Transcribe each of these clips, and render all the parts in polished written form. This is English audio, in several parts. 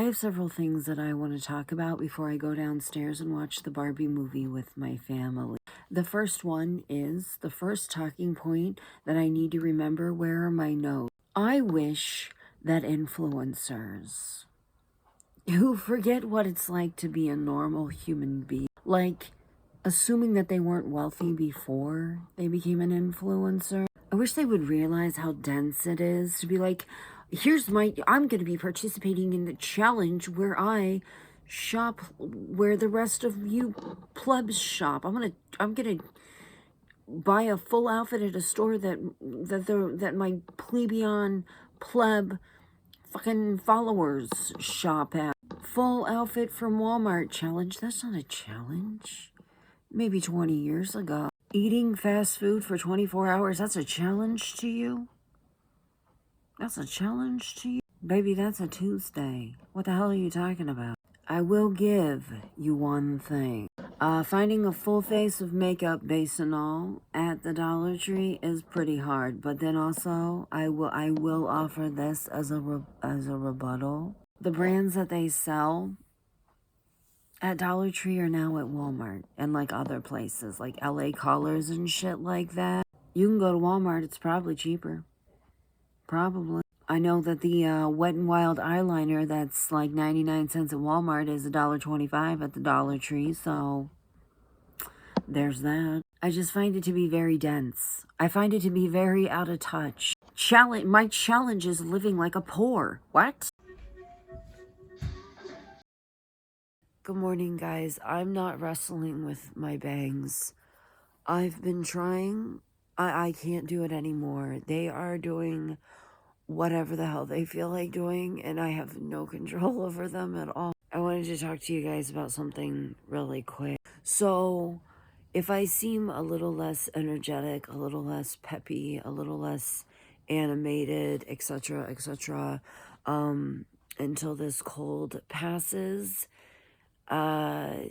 I have several things that I want to talk about before I go downstairs and watch the Barbie movie with my family. The first one is the first talking point that I need to remember. Where are my notes? I wish that influencers who forget what it's like to be a normal human being, like assuming that they weren't wealthy before they became an influencer, I wish they would realize how dense it is to be like, I'm going to be participating in the challenge where I shop where the rest of you plebs shop. I'm going to buy a full outfit at a store that my plebeian pleb fucking followers shop at. Full outfit from Walmart challenge. That's not a challenge. Maybe 20 years ago. Eating fast food for 24 hours, that's a challenge to you? That's a challenge to you? Baby, that's a Tuesday. What the hell are you talking about? I will give you one thing. Finding a full face of makeup base and all at the Dollar Tree is pretty hard. But then also, I will offer this as a rebuttal. The brands that they sell at Dollar Tree are now at Walmart and like other places like LA Colors and shit like that. You can go to Walmart, it's probably cheaper. Probably. I know that the Wet n Wild eyeliner that's like 99 cents at Walmart is $1.25 at the Dollar Tree, so there's that. I just find it to be very dense. I find it to be very out of touch. My challenge is living like a poor. What? Good morning, guys. I'm not wrestling with my bangs. I've been trying. I can't do it anymore. They are doing whatever the hell they feel like doing, and I have no control over them at all. I wanted to talk to you guys about something really quick. So, if I seem a little less energetic, a little less peppy, a little less animated, etc., until this cold passes, yeah.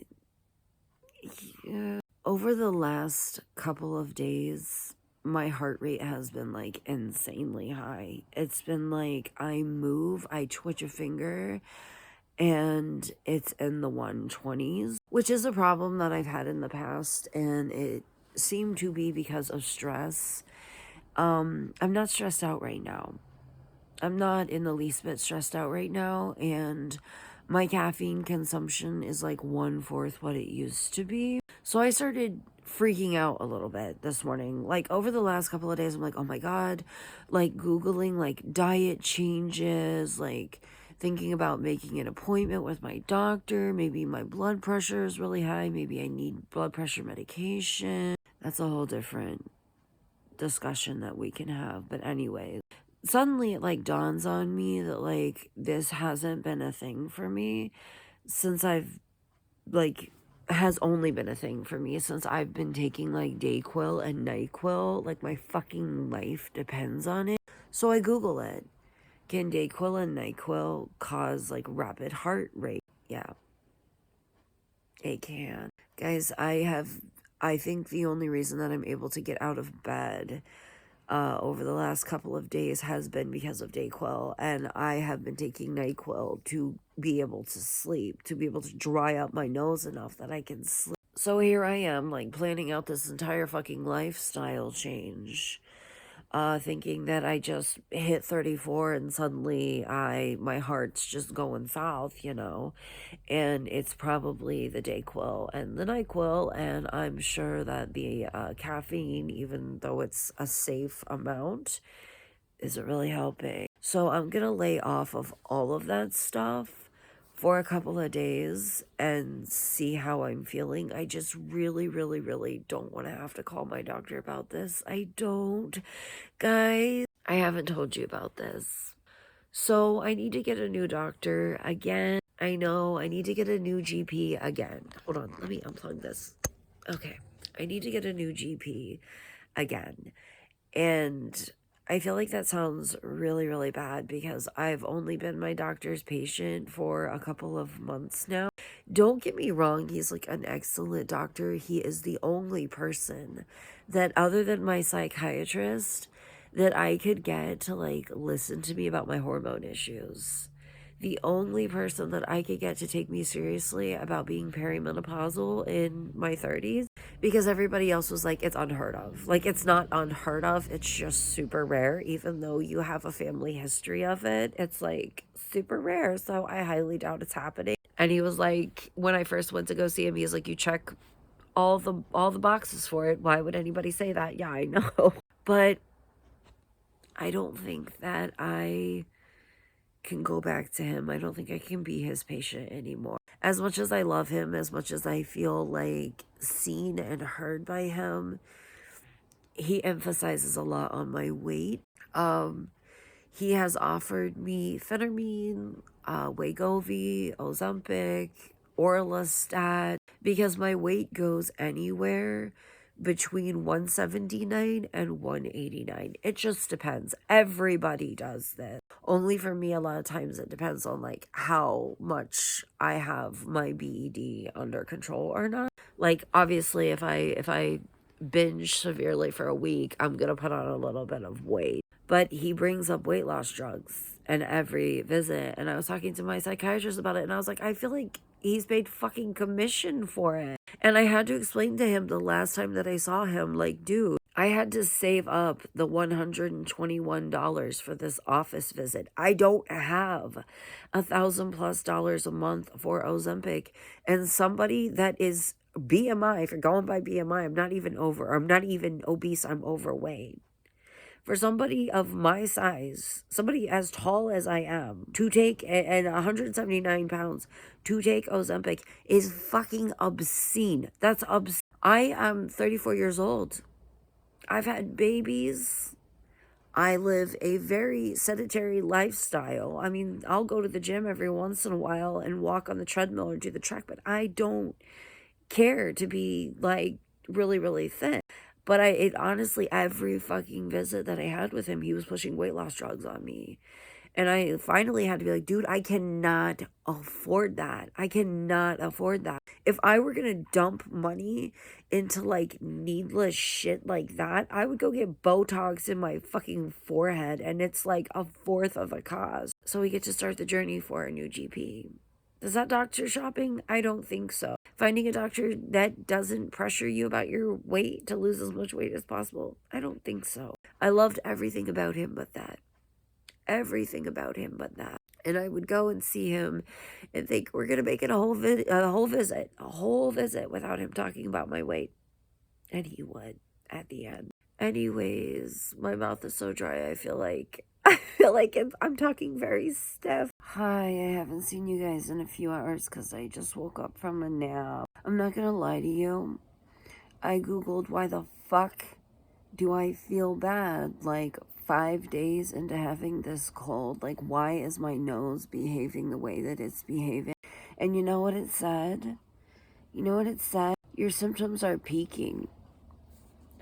Over the last couple of days, my heart rate has been like insanely high. It's been like I move, I twitch a finger, and it's in the 120s, which is a problem that I've had in the past, and it seemed to be because of stress. I'm not stressed out right now. I'm not in the least bit stressed out right now, and my caffeine consumption is like 1/4 what it used to be. So I started freaking out a little bit this morning. Like over the last couple of days, I'm like, oh my God, like Googling like diet changes, like thinking about making an appointment with my doctor. Maybe my blood pressure is really high. Maybe I need blood pressure medication. That's a whole different discussion that we can have. But anyway, suddenly it like dawns on me that like this hasn't been a thing for me since has only been a thing for me since I've been taking like Dayquil and NyQuil. Like my fucking life depends on it. So I Google it. Can Dayquil and NyQuil cause like rapid heart rate? Yeah, it can. Guys, I think the only reason that I'm able to get out of bed over the last couple of days has been because of Dayquil, and I have been taking NyQuil to be able to sleep, to be able to dry up my nose enough that I can sleep. So here I am, like, planning out this entire fucking lifestyle change, thinking that I just hit 34 and suddenly my heart's just going south, you know, and it's probably the Dayquil and the NyQuil, and I'm sure that the caffeine, even though it's a safe amount, isn't really helping. So I'm gonna lay off of all of that stuff for a couple of days and see how I'm feeling. I just really, really, really don't want to have to call my doctor about this. I don't. Guys, I haven't told you about this. So I need to get a new doctor again. I know I need to get a new GP again. Hold on, let me unplug this. Okay, I need to get a new GP again. And I feel like that sounds really, really bad because I've only been my doctor's patient for a couple of months now. Don't get me wrong, he's like an excellent doctor. He is the only person that, other than my psychiatrist, that I could get to like listen to me about my hormone issues. the only person that I could get to take me seriously about being perimenopausal in my 30s, because everybody else was like, it's unheard of. Like, it's not unheard of, it's just super rare. Even though you have a family history of it, it's like super rare. So I highly doubt it's happening. And he was like, when I first went to go see him, he was like, you check all the boxes for it. Why would anybody say that? Yeah, I know. But I don't think that I can go back to him. I don't think I can be his patient anymore. As much as I love him, as much as I feel like seen and heard by him, he emphasizes a lot on my weight. He has offered me phentermine, Wegovy, Ozempic, Orlistat, because my weight goes anywhere between 179 and 189. It just depends. Everybody does this. Only for me, a lot of times it depends on like how much I have my BED under control or not. Like, obviously, if I binge severely for a week, I'm gonna put on a little bit of weight. But he brings up weight loss drugs in every visit. And I was talking to my psychiatrist about it, and I was like, I feel like he's paid fucking commission for it. And I had to explain to him the last time that I saw him, like, dude, I had to save up the $121 for this office visit. I don't have $1,000+ a month for Ozempic. And somebody that is BMI, if you're going by BMI, I'm not even obese, I'm overweight. For somebody of my size, somebody as tall as I am, to take, and 179 pounds, to take Ozempic is fucking obscene. That's obscene. I am 34 years old. I've had babies. I live a very sedentary lifestyle. I mean, I'll go to the gym every once in a while and walk on the treadmill or do the track, but I don't care to be like really, really thin. But it honestly, every fucking visit that I had with him, he was pushing weight loss drugs on me. And I finally had to be like, dude, I cannot afford that. I cannot afford that. If I were going to dump money into like needless shit like that, I would go get Botox in my fucking forehead, and it's like a fourth of a cost. So we get to start the journey for a new GP. Is that doctor shopping? I don't think so. Finding a doctor that doesn't pressure you about your weight to lose as much weight as possible? I don't think so. I loved everything about him but that. Everything about him but that. And I would go and see him and think we're going to make it a whole visit without him talking about my weight. And he would at the end. Anyways, my mouth is so dry. I feel like I'm talking very stiff. Hi, I haven't seen you guys in a few hours because I just woke up from a nap. I'm not gonna lie to you. I googled why the fuck do I feel bad like 5 days into having this cold. Like, why is my nose behaving the way that it's behaving? And you know what it said? Your symptoms are peaking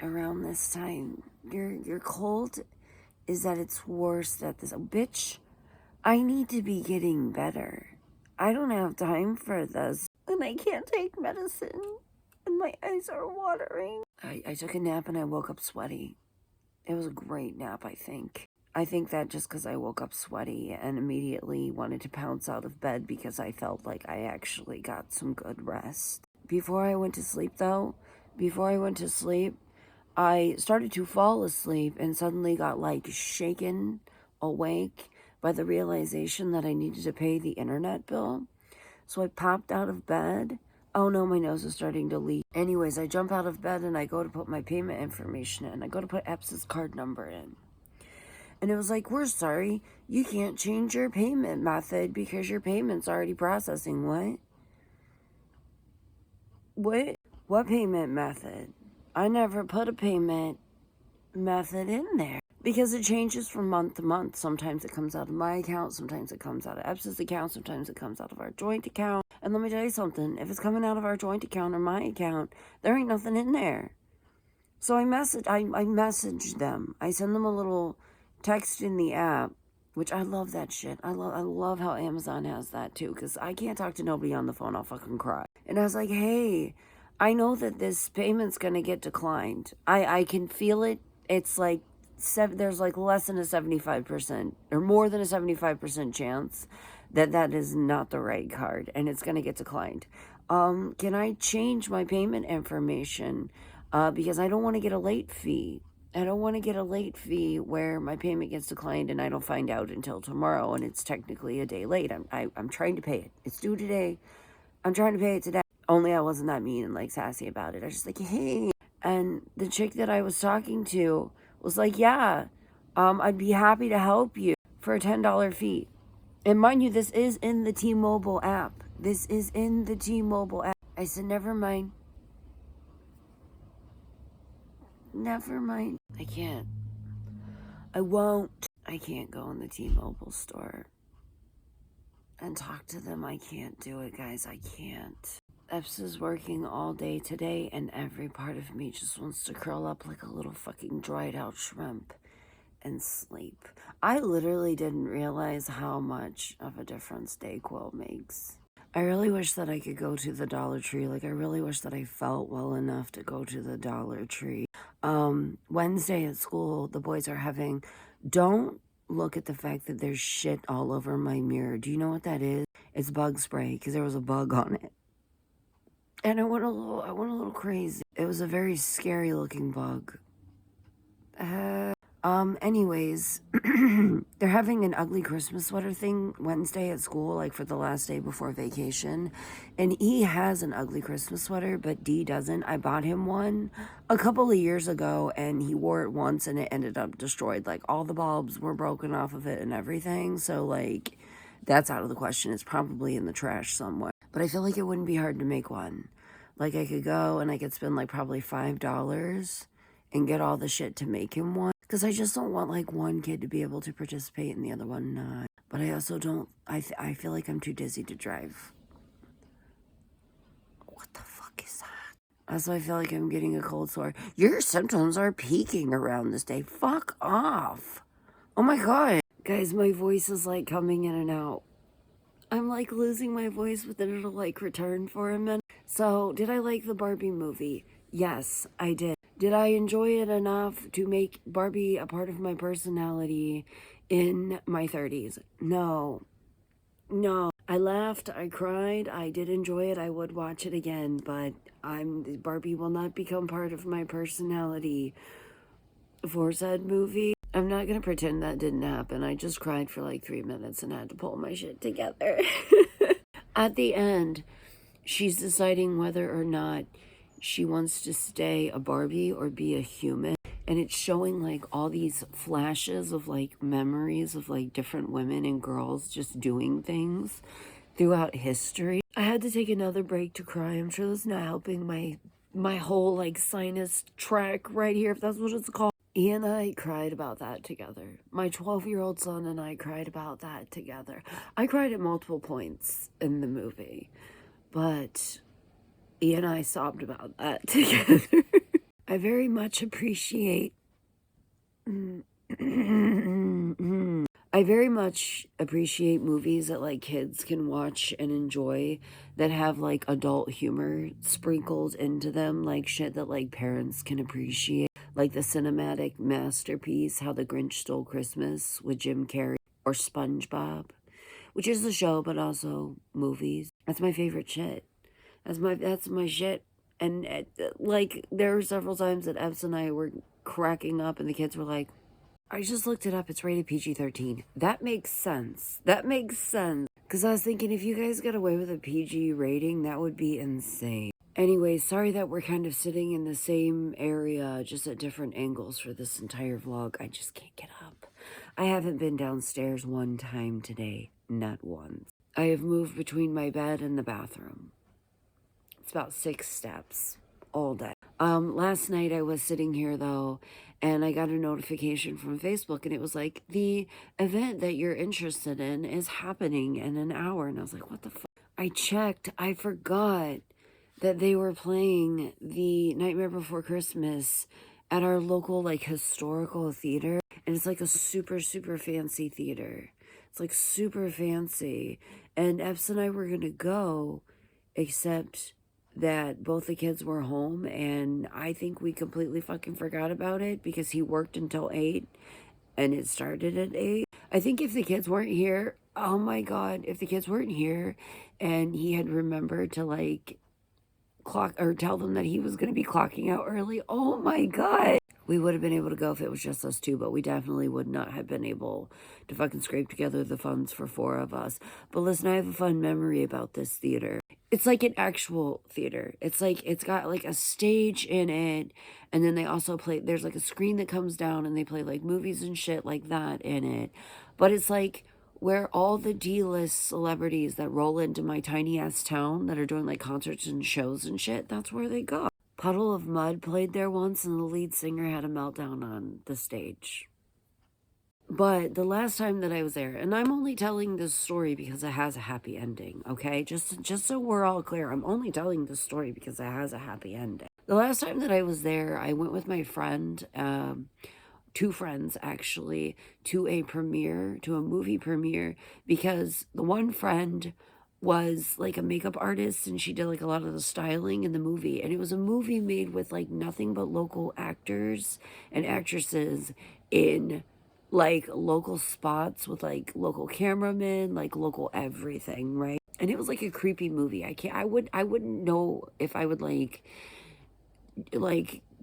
around this time. Your cold is at its worst at this. Bitch, I need to be getting better. I don't have time for this. And I can't take medicine. And my eyes are watering. I took a nap and I woke up sweaty. It was a great nap, I think. I think that just because I woke up sweaty and immediately wanted to pounce out of bed because I felt like I actually got some good rest. Before I went to sleep, I started to fall asleep and suddenly got like shaken awake by the realization that I needed to pay the internet bill. So I popped out of bed. Oh no, my nose is starting to leak. Anyways, I jump out of bed and I go to put my payment information in. I go to put Epps' card number in. And it was like, we're sorry, you can't change your payment method because your payment's already processing. What? What payment method? I never put a payment method in there because it changes from month to month. Sometimes it comes out of my account, sometimes it comes out of Epps' account, sometimes it comes out of our joint account. And let me tell you something, if it's coming out of our joint account or my account, there ain't nothing in there. So I message them. I send them a little text in the app, which I love that shit. I love how Amazon has that too, because I can't talk to nobody on the phone. I'll fucking cry. And I was like, hey, I know that this payment's gonna get declined. I can feel it. It's like there's like less than a 75% or more than a 75% chance that that is not the right card and it's going to get declined. Can I change my payment information? Because I don't want to get a late fee. I don't want to get a late fee where my payment gets declined and I don't find out until tomorrow and it's technically a day late. I'm trying to pay it. It's due today. I'm trying to pay it today. Only I wasn't that mean and like sassy about it. I was just like, hey. And the chick that I was talking to was like, yeah, I'd be happy to help you for a $10 fee. And mind you, this is in the T-Mobile app. This is in the T-Mobile app. I said, never mind. Never mind. I can't. I won't. I can't go in the T-Mobile store and talk to them. I can't do it, guys. I can't. Eps is working all day today, and every part of me just wants to curl up like a little fucking dried out shrimp and sleep. I literally didn't realize how much of a difference Dayquil makes. I really wish that I could go to the Dollar Tree. Like, I really wish that I felt well enough to go to the Dollar Tree. Wednesday at school, the boys are having, don't look at the fact that there's shit all over my mirror. Do you know what that is? It's bug spray, because there was a bug on it. And I went a little crazy. It was a very scary looking bug. Anyways, they're having an ugly Christmas sweater thing Wednesday at school, like for the last day before vacation. And E has an ugly Christmas sweater, but D doesn't. I bought him one a couple of years ago and he wore it once and it ended up destroyed. Like all the bulbs were broken off of it and everything. So like, that's out of the question. It's probably in the trash somewhere. But I feel like it wouldn't be hard to make one. Like I could go and I could spend like probably $5 and get all the shit to make him one. Because I just don't want like one kid to be able to participate and the other one not. But I also don't, I feel like I'm too dizzy to drive. What the fuck is that? Also, I feel like I'm getting a cold sore. Your symptoms are peaking around this day. Fuck off. Oh my God. Guys, my voice is like coming in and out. I'm like losing my voice, but then it'll like return for a minute. So, did I like the Barbie movie? Yes, I did. Did I enjoy it enough to make Barbie a part of my personality in my 30s? No. No. I laughed, I cried, I did enjoy it, I would watch it again, but Barbie will not become part of my personality for said movie. I'm not gonna pretend that didn't happen. I just cried for like 3 minutes and had to pull my shit together. At the end, she's deciding whether or not she wants to stay a Barbie or be a human. And it's showing like all these flashes of like memories of like different women and girls just doing things throughout history. I had to take another break to cry. I'm sure that's not helping my whole like sinus track right here, if that's what it's called. He and I cried about that together. My 12-year-old son and I cried about that together. I cried at multiple points in the movie, but he and I sobbed about that together. I very much appreciate movies that like kids can watch and enjoy that have like adult humor sprinkled into them, like shit that like parents can appreciate. Like the cinematic masterpiece, How the Grinch Stole Christmas with Jim Carrey, or SpongeBob, which is the show, but also movies. That's my favorite shit. That's my shit. And like there were several times that Ebbs and I were cracking up and the kids were like, I just looked it up, it's rated PG-13. That makes sense. That makes sense. Because I was thinking if you guys got away with a PG rating, that would be insane. Anyway, sorry that we're kind of sitting in the same area, just at different angles for this entire vlog. I just can't get up. I haven't been downstairs one time today. Not once. I have moved between my bed and the bathroom. It's about 6 steps all day. Last night I was sitting here though, and I got a notification from Facebook, and it was like, the event that you're interested in is happening in an hour. And I was like, what the fuck? I checked. I forgot that they were playing the Nightmare Before Christmas at our local like historical theater. And it's like a super, super fancy theater. It's like super fancy. And Epps and I were going to go, except that both the kids were home, and I think we completely fucking forgot about it because he worked until 8 and it started at 8. I think if the kids weren't here, oh my God, if the kids weren't here and he had remembered to like clock or tell them that he was going to be clocking out early, oh my God. We would have been able to go if it was just us two, but we definitely would not have been able to fucking scrape together the funds for 4 of us. But listen, I have a fun memory about this theater. It's like an actual theater. It's like, it's got like a stage in it. And then they also play, there's like a screen that comes down and they play like movies and shit like that in it. But it's like where all the D-list celebrities that roll into my tiny ass town that are doing like concerts and shows and shit, that's where they go. Puddle of Mud played there once and the lead singer had a meltdown on the stage. But the last time that I was there, and I'm only telling this story because it has a happy ending, okay? Just so we're all clear, I'm only telling this story because it has a happy ending. The last time that I was there, I went with my friend, 2 friends actually, to a movie premiere, because the one friend was like a makeup artist and she did like a lot of the styling in the movie, and it was a movie made with like nothing but local actors and actresses in like local spots with like local cameramen, like local everything, right? And it was like a creepy movie. I wouldn't know if I would like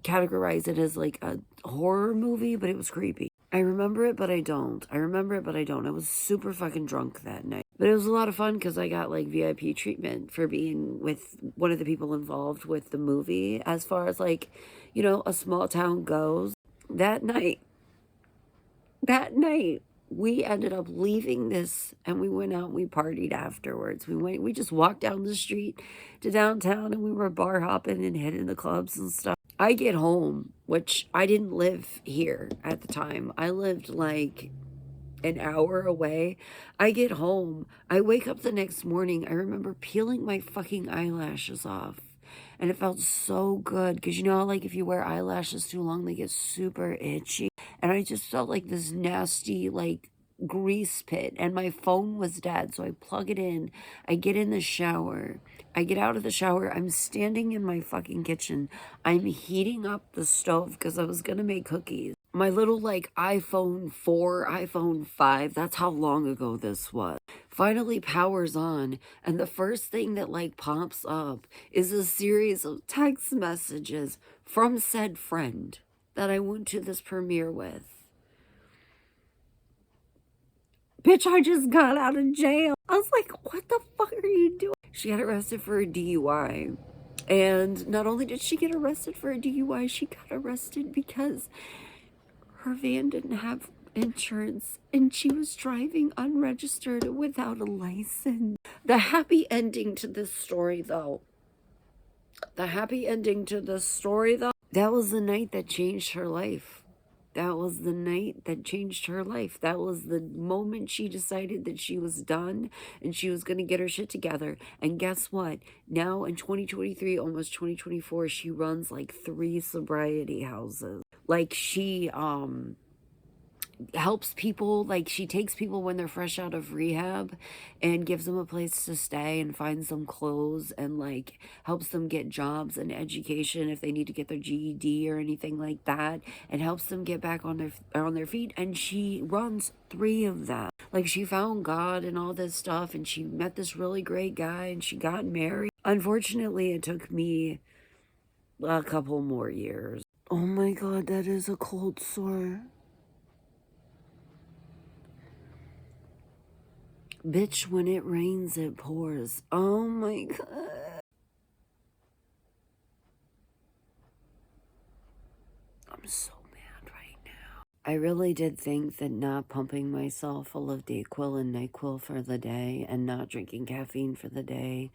categorize it as like a horror movie, but it was creepy. I remember it, but I don't. I remember it, but I don't. I was super fucking drunk that night. But it was a lot of fun because I got like VIP treatment for being with one of the people involved with the movie. As far as like, you know, a small town goes, that night, we ended up leaving this and we went out and we partied afterwards. We just walked down the street to downtown and we were bar hopping and hitting the clubs and stuff. I get home, which I didn't live here at the time. I lived like an hour away. I get home. I wake up the next morning. I remember peeling my fucking eyelashes off. And it felt so good because you know, like if you wear eyelashes too long, they get super itchy. And I just felt like this nasty, like grease pit. And my phone was dead. So I plug it in. I get in the shower. I get out of the shower. I'm standing in my fucking kitchen. I'm heating up the stove because I was going to make cookies. My little like iPhone 4, iPhone 5, that's how long ago this was, finally powers on, and the first thing that like pops up is a series of text messages from said friend that I went to this premiere with. Bitch, I just got out of jail. I was like, what the fuck are you doing? She got arrested for a DUI. And not only did she get arrested for a DUI, she got arrested because her van didn't have insurance and she was driving unregistered without a license. The happy ending to this story, though, that was the night that changed her life. That was the night that changed her life. That was the moment she decided that she was done and she was going to get her shit together. And guess what? Now in 2023, almost 2024, she runs like 3 sobriety houses. Like she helps people, like she takes people when they're fresh out of rehab and gives them a place to stay and finds them clothes and like helps them get jobs and education if they need to get their GED or anything like that, and helps them get back on their feet. And she runs 3 of them. Like she found God and all this stuff, and she met this really great guy and she got married. Unfortunately, it took me a couple more years. Oh my God, that is a cold sore. Bitch, when it rains, it pours. Oh my God. I'm so mad right now. I really did think that not pumping myself full of Dayquil and NyQuil for the day and not drinking caffeine for the day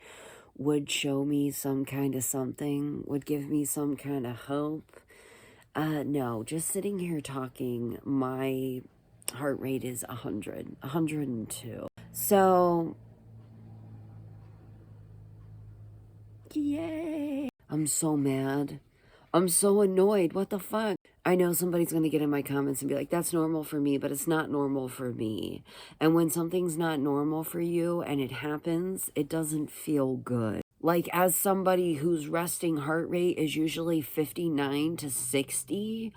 would show me some kind of something, would give me some kind of hope. No, just sitting here talking, my heart rate is 100, 102. So, yay. I'm so mad. I'm so annoyed. What the fuck? I know somebody's going to get in my comments and be like, that's normal for me, but it's not normal for me. And when something's not normal for you and it happens, it doesn't feel good. Like as somebody whose resting heart rate is usually 59 to 60,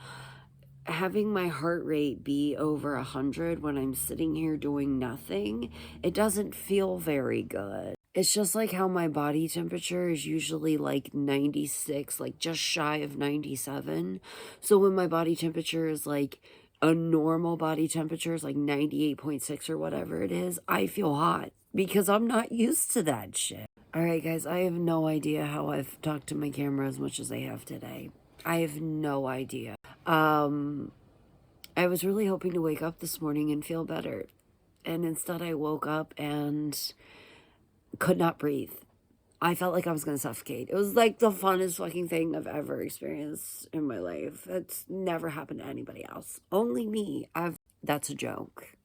having my heart rate be over 100 when I'm sitting here doing nothing, it doesn't feel very good. It's just like how my body temperature is usually like 96, like just shy of 97. So when my body temperature is like a normal body temperature is like 98.6 or whatever it is, I feel hot because I'm not used to that shit. All right, guys, I have no idea how I've talked to my camera as much as I have today. I have no idea. I was really hoping to wake up this morning and feel better. And instead I woke up and could not breathe. I felt like I was going to suffocate. It was like the funnest fucking thing I've ever experienced in my life. It's never happened to anybody else. Only me. That's a joke,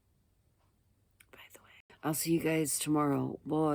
by the way. I'll see you guys tomorrow. Boy.